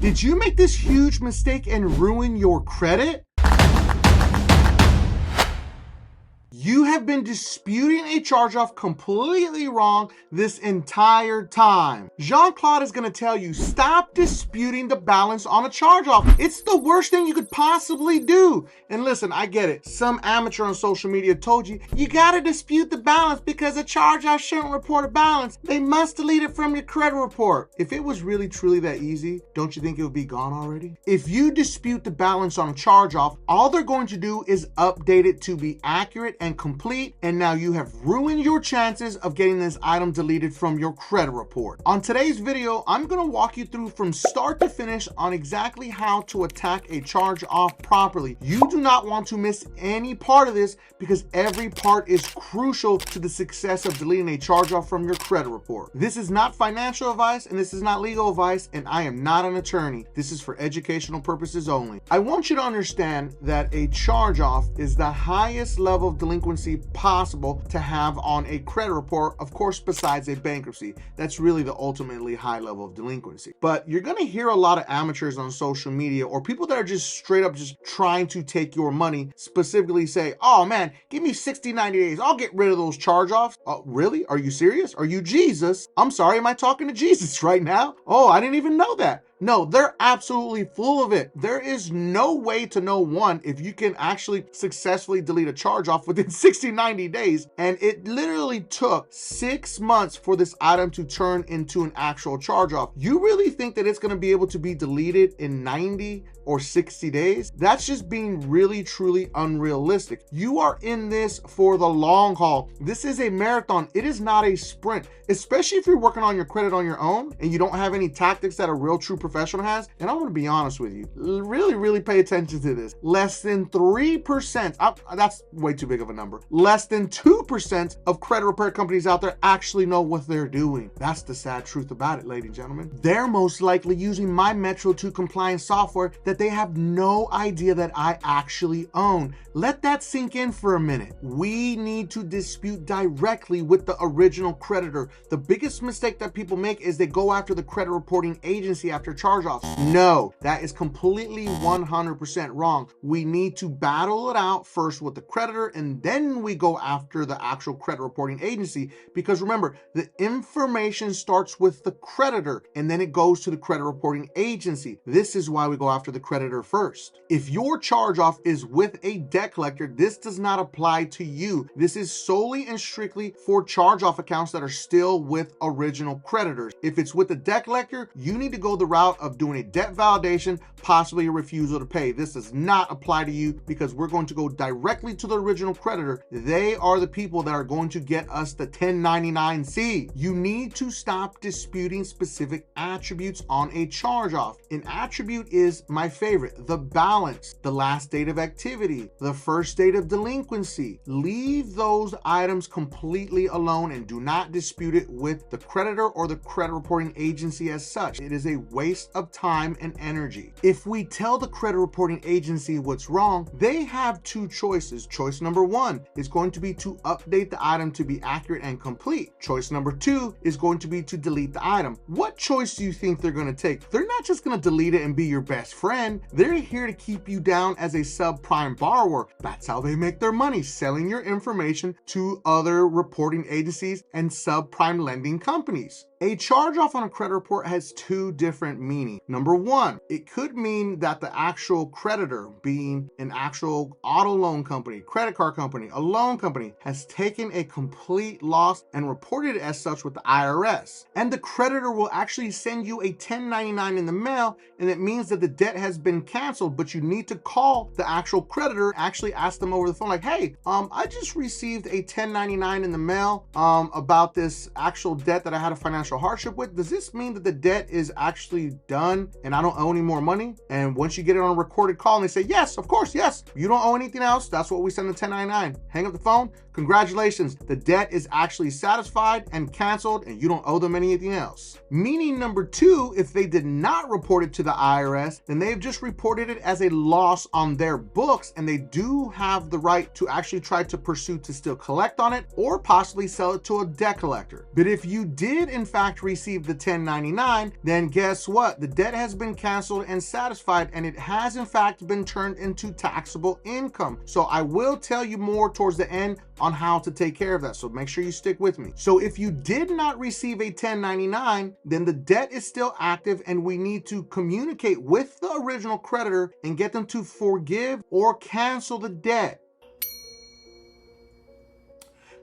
Did you make this huge mistake and ruin your credit? You have been disputing a charge-off completely wrong this entire time. Jean-Claude is going to tell you, stop disputing the balance on a charge-off. It's the worst thing you could possibly do. And listen, I get it. Some amateur on social media told you, you got to dispute the balance because a charge-off shouldn't report a balance. They must delete it from your credit report. If it was really truly that easy, don't you think it would be gone already? If you dispute the balance on a charge-off, all they're going to do is update it to be accurate and complete, and now you have ruined your chances of getting this item deleted from your credit report. On today's video, I'm going to walk you through from start to finish on exactly how to attack a charge-off properly. You do not want to miss any part of this because every part is crucial to the success of deleting a charge-off from your credit report. This is not financial advice and this is not legal advice, and I am not an attorney. This is for educational purposes only. I want you to understand that a charge-off is the highest level of delinquency possible to have on a credit report, of course, besides a bankruptcy. That's really the ultimately high level of delinquency. But you're going to hear a lot of amateurs on social media or people that are just straight up just trying to take your money specifically say, oh man, give me 60, 90 days. I'll get rid of those charge-offs. Really? Are you serious? Are you Jesus? I'm sorry, am I talking to Jesus right now? Oh, I didn't even know that. No, they're absolutely full of it. There is no way to know, one, if you can actually successfully delete a charge-off within 60, 90 days. And it literally took 6 months for this item to turn into an actual charge-off. You really think that it's going to be able to be deleted in 90 or 60 days? That's just being really, truly unrealistic. You are in this for the long haul. This is a marathon. It is not a sprint, especially if you're working on your credit on your own and you don't have any tactics that a real true professional has. And I want to be honest with you, really pay attention to this. Less than 3%, that's way too big of a number. Less than 2% of credit repair companies out there actually know what they're doing. That's the sad truth about it, ladies and gentlemen. They're most likely using my Metro 2 compliance software that they have no idea that I actually own. Let that sink in for a minute. We need to dispute directly with the original creditor. The biggest mistake that people make is they go after the credit reporting agency after charge-offs. No, that is completely 100% wrong. We need to battle it out first with the creditor, and then we go after the actual credit reporting agency, because remember, the information starts with the creditor and then it goes to the credit reporting agency. This is why we go after the creditor first. If your charge-off is with a debt collector, this does not apply to you. This is solely and strictly for charge-off accounts that are still with original creditors. If it's with the debt collector, you need to go the route of doing a debt validation, possibly a refusal to pay. This does not apply to you because we're going to go directly to the original creditor. They are the people that are going to get us the 1099-C. You need to stop disputing specific attributes on a charge-off. An attribute is my favorite, the balance, the last date of activity, the first date of delinquency. Leave those items completely alone and do not dispute it with the creditor or the credit reporting agency as such. It is a waste of time and energy. If we tell the credit reporting agency what's wrong, they have two choices. Choice number one is going to be to update the item to be accurate and complete. Choice number two is going to be to delete the item. What choice do you think they're going to take? They're not just going to delete it and be your best friend. They're here to keep you down as a subprime borrower. That's how they make their money, selling your information to other reporting agencies and subprime lending companies. A charge-off on a credit report has two different meanings. Number one, it could mean that the actual creditor, being an actual auto loan company, credit card company, a loan company, has taken a complete loss and reported it as such with the IRS. And the creditor will actually send you a 1099 in the mail, and it means that the debt has been canceled, but you need to call the actual creditor, actually ask them over the phone, like, hey, I just received a 1099 in the mail about this actual debt that I had a financial hardship with. Does this mean that the debt is actually done and I don't owe any more money? And once you get it on a recorded call and they say, yes, of course, yes, you don't owe anything else, that's what we send the 1099. Hang up the phone. Congratulations, the debt is actually satisfied and canceled and you don't owe them anything else. Meaning number two, if they did not report it to the IRS, then they've just reported it as a loss on their books, and they do have the right to actually try to pursue to still collect on it or possibly sell it to a debt collector. But if you did in fact received the 1099, then guess what? The debt has been canceled and satisfied, and it has in fact been turned into taxable income. So I will tell you more towards the end on how to take care of that. So make sure you stick with me. So if you did not receive a 1099, then the debt is still active, and we need to communicate with the original creditor and get them to forgive or cancel the debt.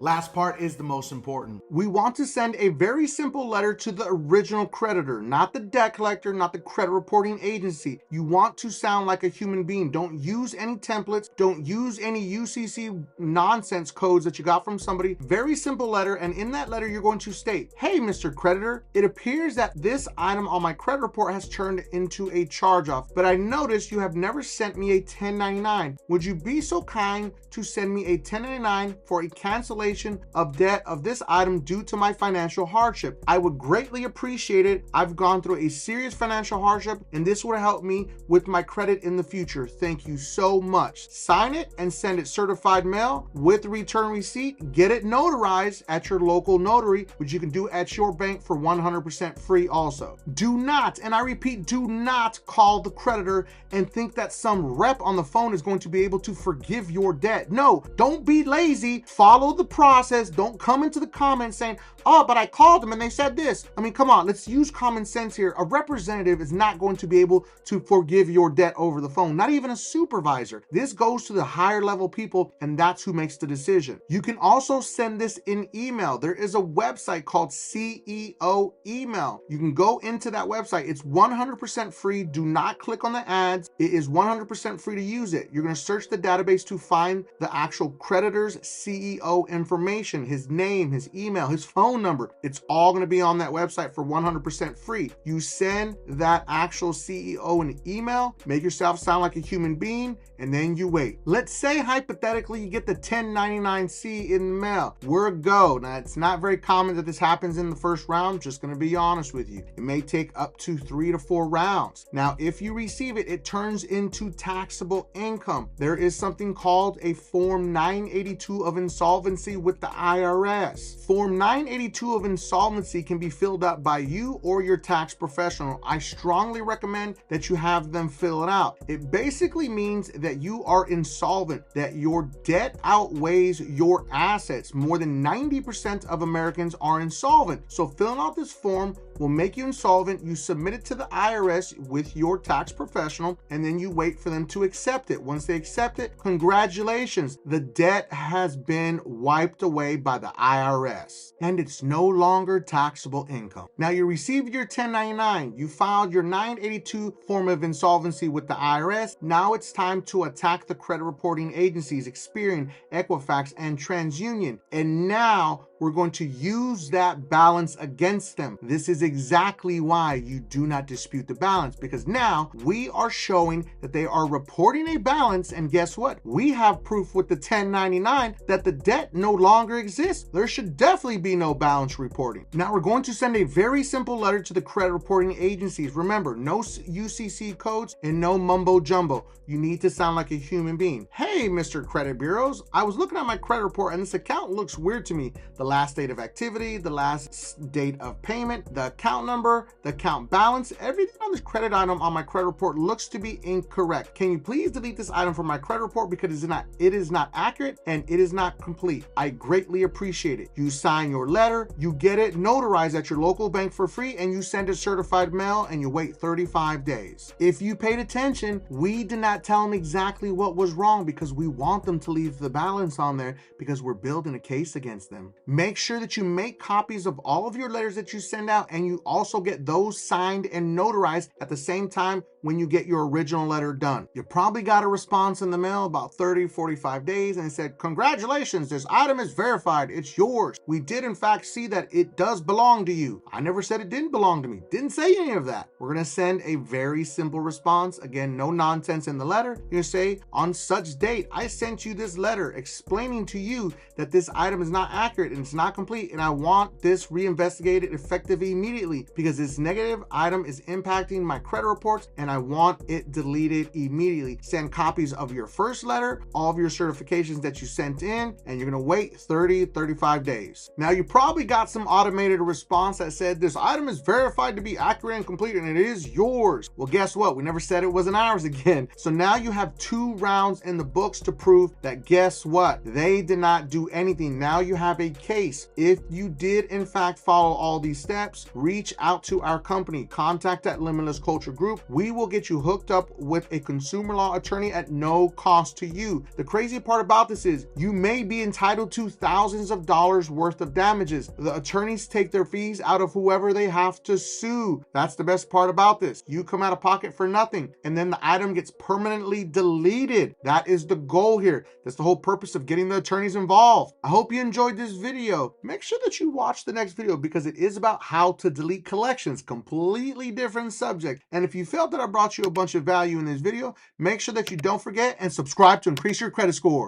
Last part is the most important. We want to send a very simple letter to the original creditor, not the debt collector, not the credit reporting agency. You want to sound like a human being. Don't use any templates. Don't use any UCC nonsense codes that you got from somebody. Very simple letter, and in that letter, you're going to state, hey, Mr. Creditor, it appears that this item on my credit report has turned into a charge-off, but I noticed you have never sent me a 1099. Would you be so kind to send me a 1099 for a cancellation of debt of this item due to my financial hardship? I would greatly appreciate it. I've gone through a serious financial hardship, and this would help me with my credit in the future. Thank you so much. Sign it and send it certified mail with return receipt. Get it notarized at your local notary, which you can do at your bank for 100% free also. Do not, and I repeat, do not call the creditor and think that some rep on the phone is going to be able to forgive your debt. No, don't be lazy. Follow the process. Don't come into the comments saying, oh, but I called them and they said this. I mean, come on, let's use common sense here. A representative is not going to be able to forgive your debt over the phone, not even a supervisor. This goes to the higher level people, and that's who makes the decision. You can also send this in email. There is a website called CEO Email. You can go into that website. It's 100% free. Do not click on the ads. It is 100% free to use it. You're going to search the database to find the actual creditor's CEO information, his name, his email, his phone number. It's all going to be on that website for 100% free. You send that actual CEO an email, make yourself sound like a human being, and then you wait. Let's say hypothetically you get the 1099-C in the mail. We're a go. Now, it's not very common that this happens in the first round. Just going to be honest with you. It may take up to 3 to 4 rounds. Now, if you receive it, it turns into taxable income. There is something called a Form 982 of insolvency with the IRS. Form 982 of insolvency can be filled out by you or your tax professional. I strongly recommend that you have them fill it out. It basically means that you are insolvent, that your debt outweighs your assets. More than 90% of Americans are insolvent. So filling out this form will make you insolvent. You submit it to the IRS with your tax professional, and then you wait for them to accept it. Once they accept it, congratulations. The debt has been wiped away by the IRS, and it's no longer taxable income. Now, you received your 1099. You filed your 982 form of insolvency with the IRS. Now it's time to attack the credit reporting agencies, Experian, Equifax, and TransUnion. And now we're going to use that balance against them. This is exactly why you do not dispute the balance, because now we are showing that they are reporting a balance, and guess what? We have proof with the 1099 that the debt no longer exists. There should definitely be no balance reporting. Now we're going to send a very simple letter to the credit reporting agencies. Remember, no UCC codes and no mumbo jumbo. You need to sound like a human being. Hey, Mr. Credit Bureaus, I was looking at my credit report and this account looks weird to me. The last date of activity, the last date of payment, the account number, the account balance, everything on this credit item on my credit report looks to be incorrect. Can you please delete this item from my credit report because it is not accurate and it is not complete? I greatly appreciate it. You sign your letter, you get it notarized at your local bank for free, and you send it certified mail, and you wait 35 days. If you paid attention, we did not tell them exactly what was wrong because we want them to leave the balance on there because we're building a case against them. Make sure that you make copies of all of your letters that you send out, and you also get those signed and notarized at the same time when you get your original letter done. You probably got a response in the mail about 30-45 days, and it said, congratulations, this item is verified, it's yours. We did in fact see that it does belong to you. I never said it didn't belong to me. Didn't say any of that. We're gonna send a very simple response. Again, no nonsense in the letter. You're gonna say, on such date, I sent you this letter explaining to you that this item is not accurate and it's not complete, and I want this reinvestigated effective immediately because this negative item is impacting my credit reports and I want it deleted immediately. Send copies of your first letter, all of your certifications that you sent in, and you're gonna wait 30-35 days. Now, you probably got some automated response that said this item is verified to be accurate and complete and it is yours. Well, guess what? We never said it wasn't ours again. So now you have 2 rounds in the books to prove that, guess what? They did not do anything. Now you have a case. If you did in fact follow all these steps, reach out to our company, contact at Limitless Culture Group. We will get you hooked up with a consumer law attorney at no cost to you. The crazy part about this is you may be entitled to thousands of dollars worth of damages. The attorneys take their fees out of whoever they have to sue. That's the best part about this. You come out of pocket for nothing, and then the item gets permanently deleted. That is the goal here. That's the whole purpose of getting the attorneys involved. I hope you enjoyed this video. Make sure that you watch the next video because it is about how to delete collections. Completely different subject. And if you felt that I brought you a bunch of value in this video, make sure that you don't forget and subscribe to increase your credit score.